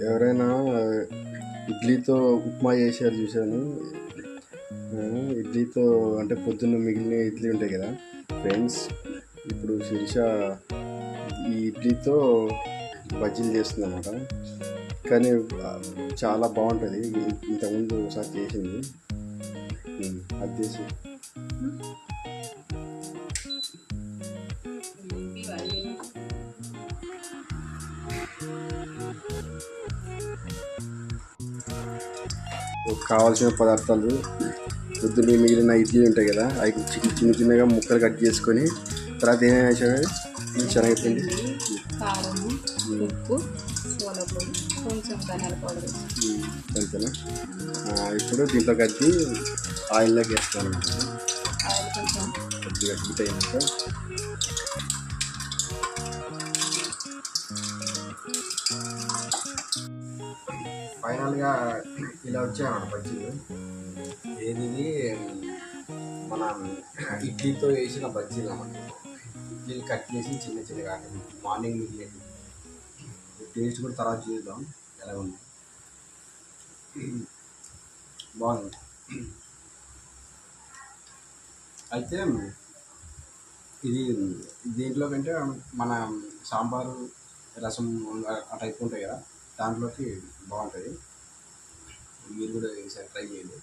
ఎవరైనా ఇడ్లీతో ఉప్మా చేశారు చూశాను. ఇడ్లీతో అంటే పొద్దున్న మిగిలిన ఇడ్లీ ఉంటాయి కదా ఫ్రెండ్స్. ఇప్పుడు శిరీష ఈ ఇడ్లీతో బజ్జీలు చేస్తుంది అన్నమాట. కానీ చాలా బాగుంటుంది. ఇంతకుముందు ఒకసారి చేసింది. అది చేసి కావాల్సిన పదార్థాలు పొద్దున్న మిగిలిన ఇడ్లీ ఉంటాయి కదా, అవి చిన్న చిన్నగా ముక్కలు కట్ చేసుకొని తర్వాత ఏమేమి వేసావు? శనగపిండి, కారం, ఉప్పు, సోడా పొడి, కొంచెం ధనియాల పౌడర్ అంతేనా? ఇప్పుడు దీంట్లో కలిపి ఆయిల్లోకి వేస్తాను. ఆయిల్ కొంచెం కొద్దిగా హీట్ అయినాక ఫైనల్గా ఇలా వచ్చాయన్నమాట బజ్జీలు. ఏది మన ఇడ్లీతో వేసిన బజ్జీలు అన్నమాట. ఇడ్లీలు కట్ చేసి చిన్న చిన్నగా మార్నింగ్ మిగిలినవి. టేస్ట్ కూడా తర్వాత చూద్దాం ఎలా ఉంది. బాగుంది. అయితే ఇది దీంట్లో కంటే మన సాంబారు, రసం ఆ టైప్ ఉంటాయి కదా, దాంట్లోకి బాగుంటుంది. మీరు కూడా ఈసారి ట్రై చేయండి.